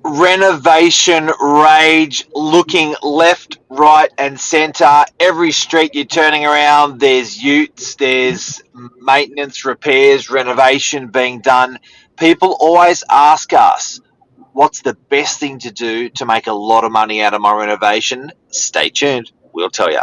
Renovation rage, looking left, right, and centre. Every street you're turning around, there's utes, there's maintenance, repairs, renovation being done. People always ask us, what's the best thing to do to make a lot of money out of my renovation? Stay tuned. We'll tell you.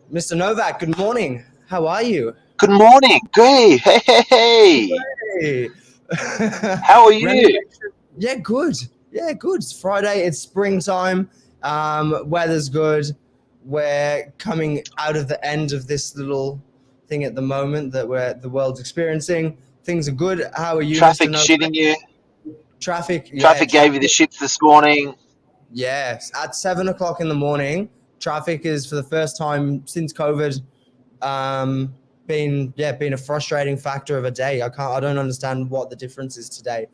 Mr. Novak, good morning. How are you? Good morning. Hey, hey, hey. Hey. How are you? Yeah, good. Yeah, good. It's Friday. It's springtime. Weather's good. We're coming out of the end of this little thing at the moment that the world's experiencing. Things are good. How are you, Traffic Mr. Novak? shitting you. Traffic Gave you the shits this morning. Yes, at 7 o'clock in the morning. Traffic is, for the first time since COVID, been a frustrating factor of a day. I don't understand what the difference is today.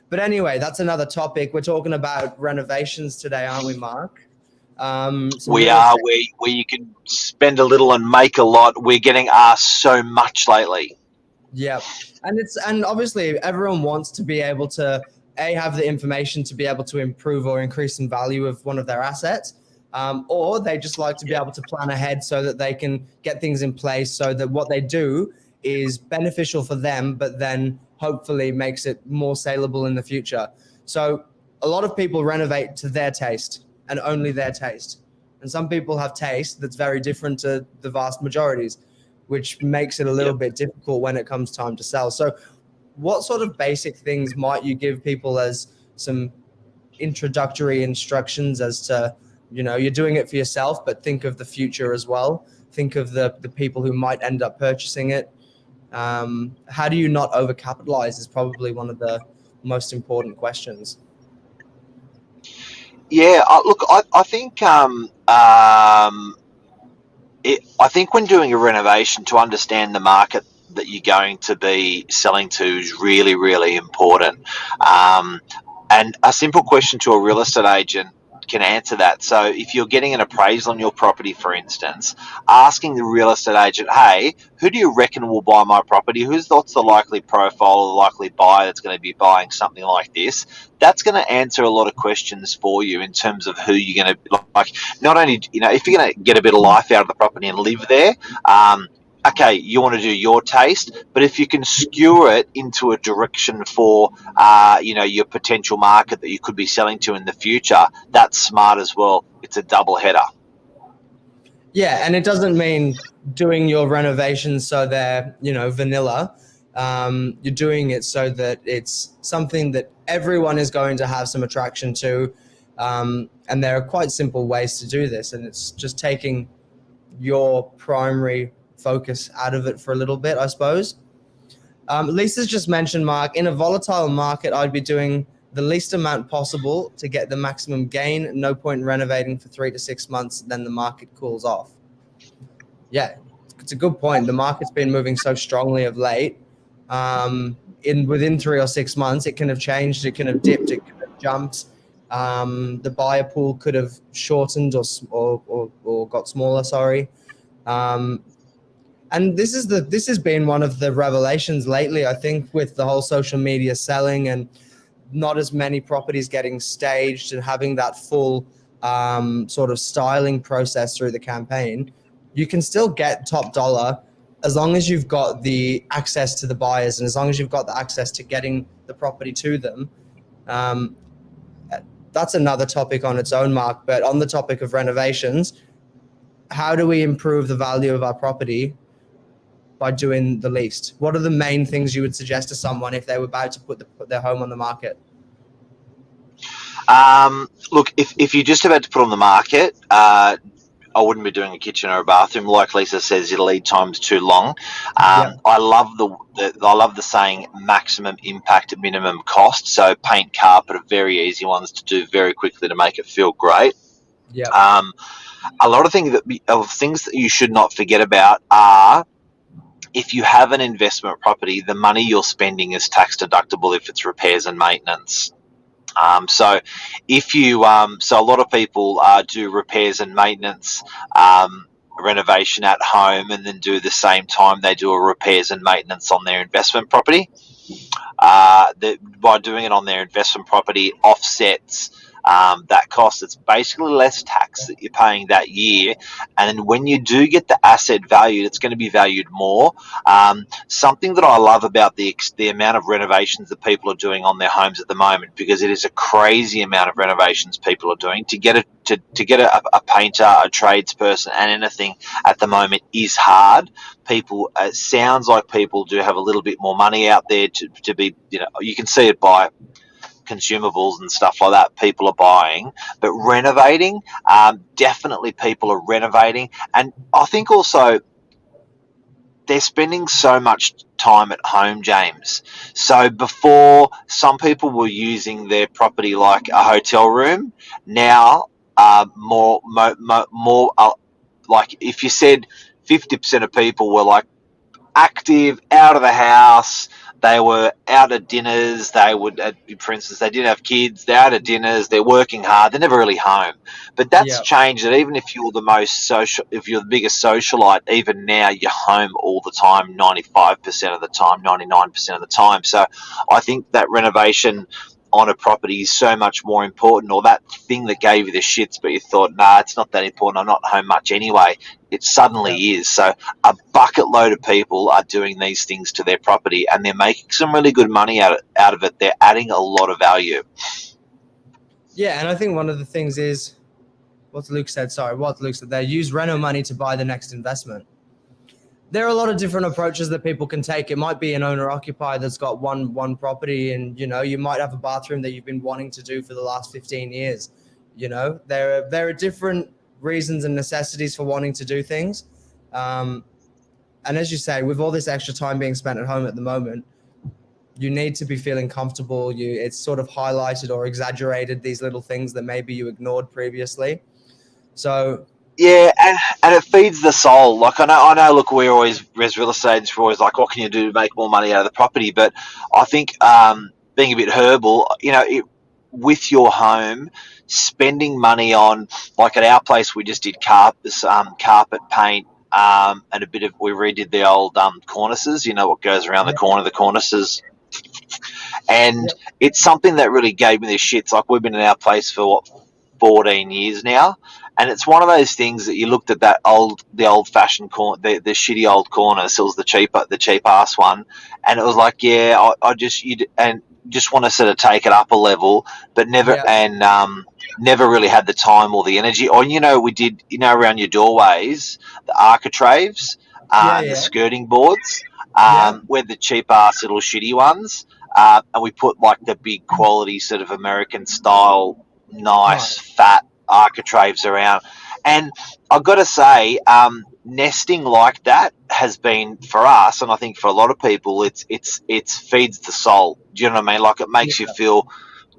But anyway, that's another topic. We're talking about renovations today, aren't we, Mark? We are where you can spend a little and make a lot. We're getting asked so much lately. Yeah, and obviously everyone wants to be able to have the information to be able to improve or increase in value of one of their assets. Or they just like to be able to plan ahead so that they can get things in place so that what they do is beneficial for them, but then hopefully makes it more saleable in the future. So a lot of people renovate to their taste and only their taste. And some people have taste that's very different to the vast majorities, which makes it a little bit difficult when it comes time to sell. So what sort of basic things might you give people as some introductory instructions as to, you're doing it for yourself, but think of the future as well. Think of the people who might end up purchasing it. How do you not overcapitalize is probably one of the most important questions. Yeah, look, I think I think when doing a renovation, to understand the market that you're going to be selling to is really, really important. And a simple question to a real estate agent can answer that. So if you're getting an appraisal on your property, for instance, asking the real estate agent, hey, who do you reckon will buy my property? What's the likely profile or the likely buyer that's going to be buying something like this? That's going to answer a lot of questions for you in terms of who you're going to like. Not only, if you're going to get a bit of life out of the property and live there, okay, you want to do your taste, but if you can skewer it into a direction for, your potential market that you could be selling to in the future, that's smart as well. It's a double header. Yeah, and it doesn't mean doing your renovations so they're, vanilla. You're doing it so that it's something that everyone is going to have some attraction to. And there are quite simple ways to do this, and it's just taking your primary focus out of it for a little bit, I suppose. Lisa's just mentioned, Mark, in a volatile market, I'd be doing the least amount possible to get the maximum gain. No point in renovating for 3 to 6 months, then the market cools off. Yeah, it's a good point. The market's been moving so strongly of late. Within 3 or 6 months, it can have changed, it can have dipped, it can have jumped. The buyer pool could have shortened or got smaller, sorry. And this has been one of the revelations lately, I think, with the whole social media selling and not as many properties getting staged and having that full sort of styling process through the campaign. You can still get top dollar as long as you've got the access to the buyers and as long as you've got the access to getting the property to them. That's another topic on its own, Mark. But on the topic of renovations, how do we improve the value of our property by doing the least? What are the main things you would suggest to someone if they were about to put their home on the market? Look, if you're just about to put on the market, I wouldn't be doing a kitchen or a bathroom. Like Lisa says, your lead time's too long. I love the saying maximum impact at minimum cost. So paint, carpet are very easy ones to do very quickly to make it feel great. A lot of things that you should not forget about are if you have an investment property, the money you're spending is tax deductible if it's repairs and maintenance. So if you, so a lot of people do repairs and maintenance, renovation at home, and then do the same time they do a repairs and maintenance on their investment property. By doing it on their investment property, offsets that cost. It's basically less tax that you're paying that year, and then when you do get the asset valued, it's going to be valued more. Something that I love about the amount of renovations that people are doing on their homes at the moment, because it is a crazy amount of renovations people are doing. To get a painter, a tradesperson, and anything at the moment is hard. People, it sounds like people do have a little bit more money out there to be, you can see it by consumables and stuff like that people are buying, but renovating, definitely people are renovating. And I think also they're spending so much time at home, James. So before, some people were using their property like a hotel room. Now, more like if you said 50% of people were like active, out of the house. They were out at dinners. They would, for instance, they didn't have kids. They're out at dinners. They're working hard. They're never really home. But that's Yeah. changed. That even if you're the most social, if you're the biggest socialite, even now you're home all the time, 95% of the time, 99% of the time. So I think that renovation on a property is so much more important, or that thing that gave you the shits, but you thought, nah, it's not that important. I'm not home much anyway. It suddenly is. So a bucket load of people are doing these things to their property, and they're making some really good money out of it. They're adding a lot of value. Yeah, and I think one of the things is what Luke said. They use reno money to buy the next investment. There are a lot of different approaches that people can take. It might be an owner occupier that's got one property, and you might have a bathroom that you've been wanting to do for the last 15 years. There are different reasons and necessities for wanting to do things. And as you say, with all this extra time being spent at home at the moment, you need to be feeling comfortable. It's sort of highlighted or exaggerated these little things that maybe you ignored previously. So yeah, and it feeds the soul. Like I know. Look, we're always, as real estate, we're always like, what can you do to make more money out of the property? But I think being a bit herbal, with your home, spending money on, like at our place, we just did carpet paint, and a bit of, we redid the old cornices. What goes around the cornices. And it's something that really gave me the shits. Like, we've been in our place for 14 years now, and it's one of those things that you looked at the old fashioned corner, the shitty old cornice. It was the cheap ass one, and it was like, I just want to sort of take it up a level, but never never really had the time or the energy. Or we did around your doorways, the architraves, and the skirting boards, were the cheap ass little shitty ones, and we put like the big quality sort of American style, nice fat architraves around. And I've got to say, nesting like that has been, for us, and I think for a lot of people, it's feeds the soul. Do you know what I mean? Like, it makes you feel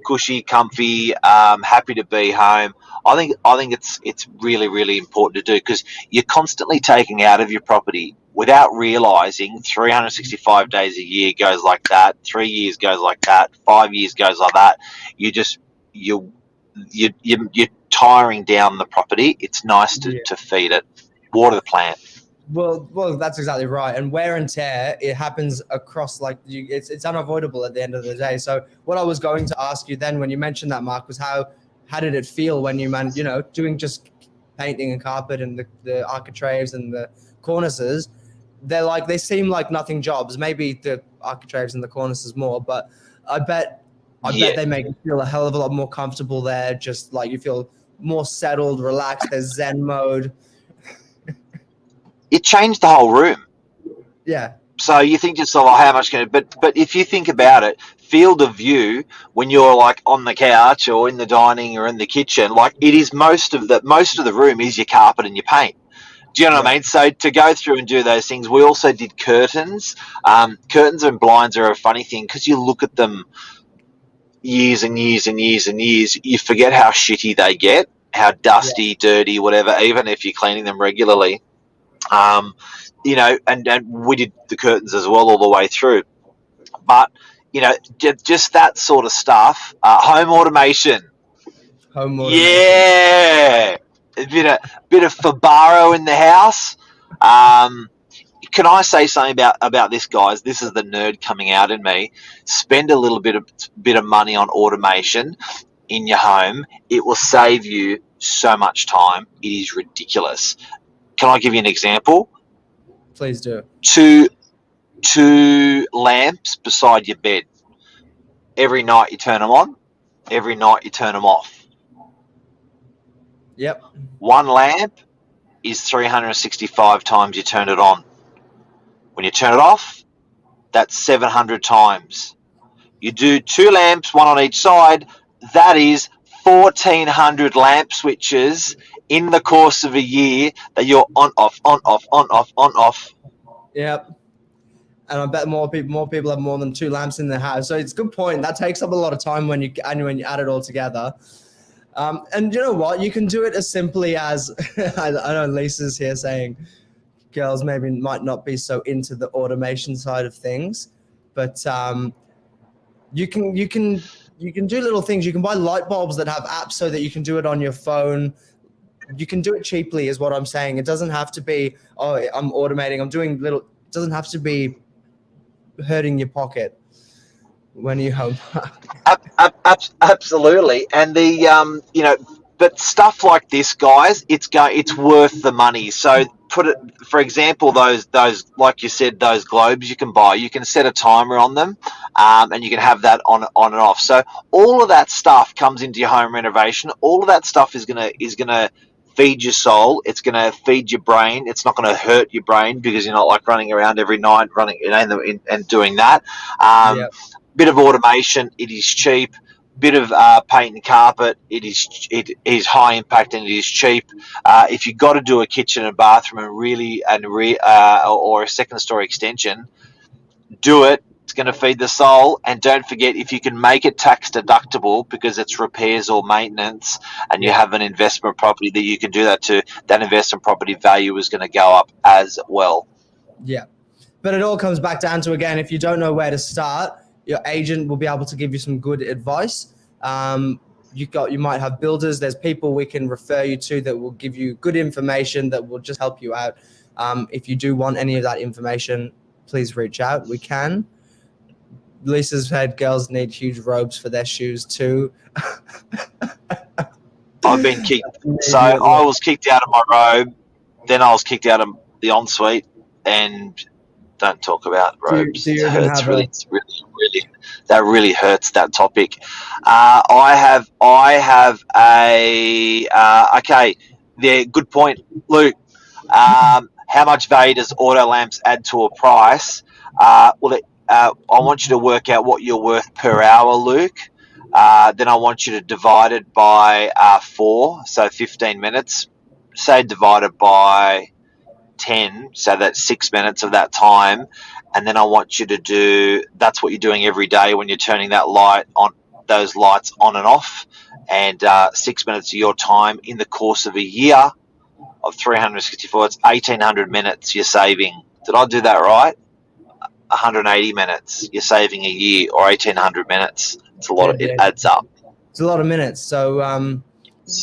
cushy, comfy, happy to be home. I think it's really, really important to do, because you're constantly taking out of your property without realizing. 365 days a year goes like that. 3 years goes like that. 5 years goes like that. You're tiring down the property. It's nice to feed it, water the plant. Well, that's exactly right. And wear and tear, it happens across, like, it's unavoidable at the end of the day. So what I was going to ask you then, when you mentioned that, Mark, was how did it feel when you doing just painting and carpet and the architraves and the cornices? They seem like nothing jobs. Maybe the architraves and the cornices more, but I bet they make you feel a hell of a lot more comfortable there. Just like you feel more settled, relaxed. There's Zen mode. It changed the whole room. Yeah. So you think to yourself, how much can it? But if you think about it, field of view, when you're like on the couch or in the dining or in the kitchen, like, it is most of the room is your carpet and your paint. Do you know what I mean? So to go through and do those things, we also did curtains. Curtains and blinds are a funny thing, because you look at them years and years and years and years, you forget how shitty they get, how dusty, dirty, whatever, even if you're cleaning them regularly. and we did the curtains as well all the way through. But just that sort of stuff. Home automation, Home automation. yeah, a bit of Fabaro in the house. Can I say something about this, guys? This is the nerd coming out in me. Spend a little bit of money on automation in your home. It will save you so much time. It is ridiculous. Can I give you an example? Please do. Two lamps beside your bed. Every night you turn them on. Every night you turn them off. Yep. One lamp is 365 times you turn it on. When you turn it off, that's 700 times. You do two lamps, one on each side, that is 1,400 lamp switches in the course of a year that you're on, off, on, off, on, off, on, off. Yep. And I bet more people have more than two lamps in their house. So it's a good point. That takes up a lot of time when you add it all together. And you know what? You can do it as simply as I know Lisa's here saying girls maybe might not be so into the automation side of things, but you can do little things. You can buy light bulbs that have apps so that you can do it on your phone. You can do it cheaply, is what I'm saying. It doesn't have to be, oh, I'm automating, I'm doing little. It doesn't have to be hurting your pocket when you home. Absolutely, and but stuff like this, guys, it's worth the money. So put it, for example, those like you said, those globes you can buy. You can set a timer on them, and you can have that on and off. So all of that stuff comes into your home renovation. All of that stuff is gonna feed your soul. It's gonna feed your brain. It's not gonna hurt your brain because you're not like running around every night and doing that. Yep. Bit of automation, it is cheap. Bit of paint and carpet, it is high impact and it is cheap. If you've got to do a kitchen and bathroom or a second story extension, do it. It's going to feed the soul. And don't forget, if you can make it tax deductible because it's repairs or maintenance, and you have an investment property that you can do that to, that investment property value is going to go up as well. Yeah, but it all comes back down to, again, if you don't know where to start, your agent will be able to give you some good advice. You might have builders. There's people we can refer you to that will give you good information that will just help you out. If you do want any of that information, please reach out. We can. Lisa's said girls need huge robes for their shoes too. I've been kicked. So I was kicked out of my robe. Then I was kicked out of the ensuite, and don't talk about robes. Do you It even hurts have really, that really hurts, that topic. I have a okay. Yeah, good point, Luke. How much value does auto lamps add to a price? I want you to work out what you're worth per hour, Luke. Then I want you to divide it by 4, so 15 minutes. Say divided by 10, so that's 6 minutes of that time. And then I want you to do, that's what you're doing every day when you're turning that light on, those lights on and off. And 6 minutes of your time in the course of a year of 364, it's 1,800 minutes you're saving. Did I do that right? 180 minutes you're saving a year, or 1,800 minutes. It's a lot. It adds up. It's a lot of minutes. So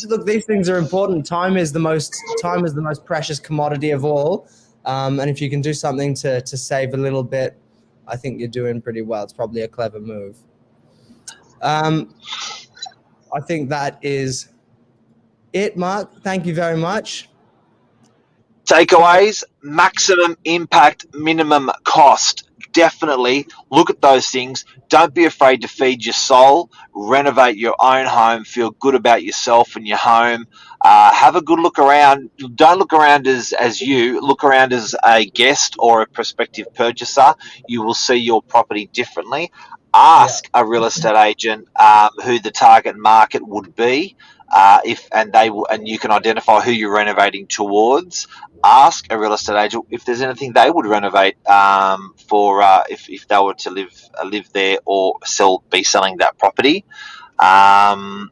look, these things are important. Time is the most precious commodity of all. And if you can do something to save a little bit, I think you're doing pretty well. It's probably a clever move. I think that is it, Mark. Thank you very much. Takeaways: maximum impact, minimum cost. Definitely look at those things. Don't be afraid to feed your soul. Renovate your own home. Feel good about yourself and your home. Have a good look around. Don't look around as you. Look around as a guest or a prospective purchaser. You will see your property differently. Ask a real estate agent who the target market would be. And you can identify who you're renovating towards. Ask a real estate agent if there's anything they would renovate if they were to live there or be selling that property. And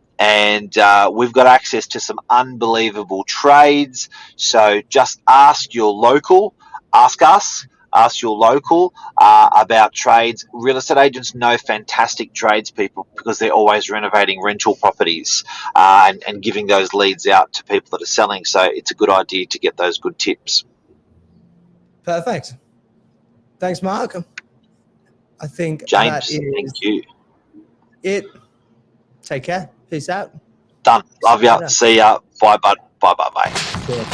we've got access to some unbelievable trades. So just ask your local, ask us. Ask your local about trades. Real estate agents know fantastic tradespeople because they're always renovating rental properties and giving those leads out to people that are selling. So it's a good idea to get those good tips. Perfect. Thanks, Mark. I think James, that is thank you. it. Take care. Peace out. Done. Love ya. See ya. Bye, bud. Bye, bye, bye. Good.